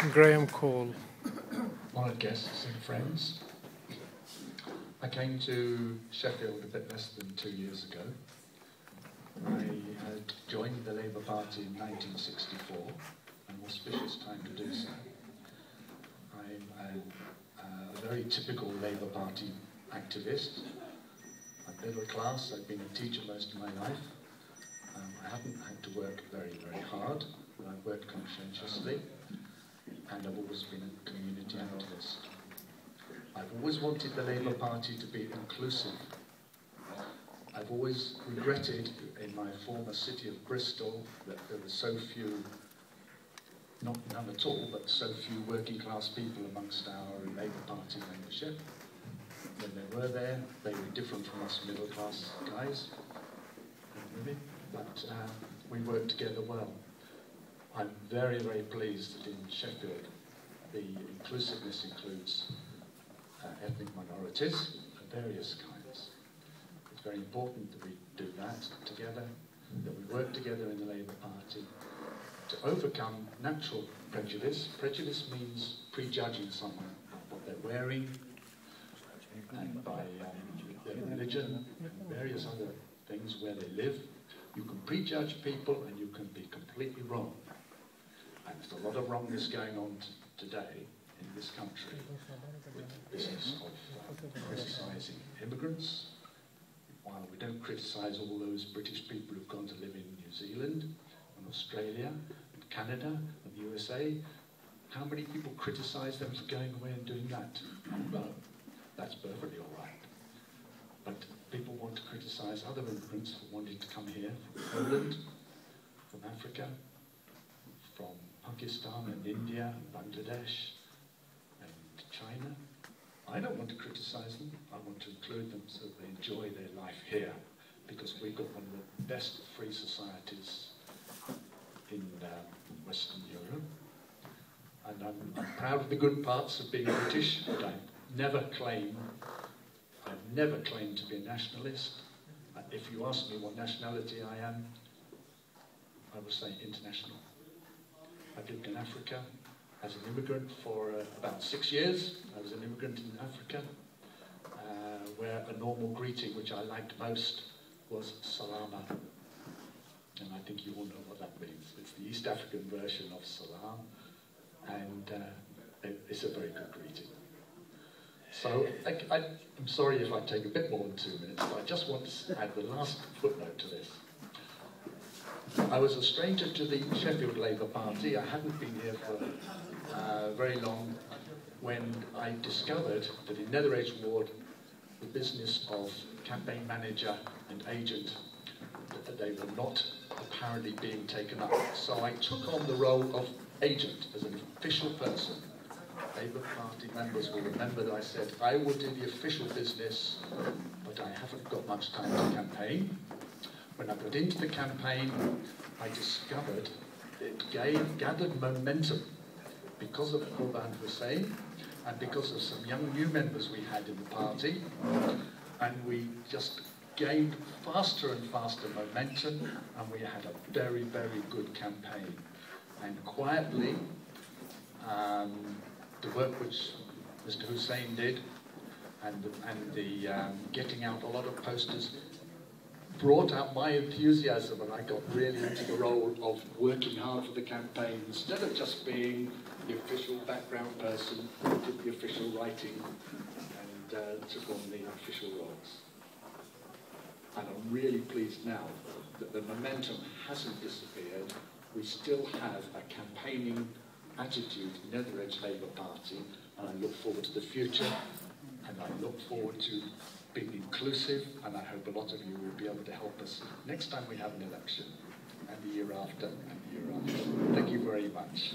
Graeme Cole. Honoured guests and friends, I came to Sheffield a bit less than 2 years ago. I had joined the Labour Party in 1964, an auspicious time to do so. I'm a very typical Labour Party activist. I'm middle class, I've been a teacher most of my life. I haven't had to work very, very hard, but I've worked conscientiously, and I've always been a community activist. I've always wanted the Labour Party to be inclusive. I've always regretted in my former city of Bristol that there were so few, not none at all, but so few working class people amongst our Labour Party membership. When they were there, they were different from us middle class guys and women, but we worked together well. I'm very, very pleased that in Sheffield the inclusiveness includes ethnic minorities of various kinds. It's very important that we do that together, that we work together in the Labour Party to overcome natural prejudice. Prejudice means prejudging someone by what they're wearing and by their religion and various other things, where they live. You can prejudge people and you can be completely wrong. And there's a lot of wrongness going on today in this country with the business of criticising immigrants, while we don't criticise all those British people who've gone to live in New Zealand and Australia and Canada and the USA. How many people criticise them for going away and doing that? No, that's perfectly all right. But people want to criticise other immigrants for wanting to come here from Poland, from Africa, from Pakistan and India and Bangladesh and China. I don't want to criticise them. I want to include them so that they enjoy their life here, because we've got one of the best free societies in Western Europe. And I'm proud of the good parts of being British, but I've never claimed to be a nationalist. If you ask me what nationality I am, I would say international. I've lived in Africa as an immigrant for about 6 years. I was an immigrant in Africa, where a normal greeting, which I liked most, was salama. And I think you all know what that means. It's the East African version of salam, and it's a very good greeting. So I'm sorry if I take a bit more than 2 minutes, but I just want to add the last footnote to this. I was a stranger to the Sheffield Labour Party. I hadn't been here for very long when I discovered that in Nether Edge Ward, the business of campaign manager and agent, that they were not apparently being taken up. So I took on the role of agent as an official person. Labour Party members will remember that I said I will do the official business, but I haven't got much time to campaign. When I got into the campaign, I discovered it gathered momentum because of Qurban Hussain and because of some young new members we had in the party, and we just gained faster and faster momentum, and we had a very, very good campaign. And quietly, the work which Mr. Hussain did and the getting out a lot of posters brought out my enthusiasm, and I got really into the role of working hard for the campaign instead of just being the official background person who did the official writing and took on the official roles. And I'm really pleased now that the momentum hasn't disappeared. We still have a campaigning attitude in Nether Edge Labour Party, and I look forward to the future, and I look forward to being inclusive, and I hope a lot of you will be able to help us next time we have an election, and the year after, and the year after. Thank you very much.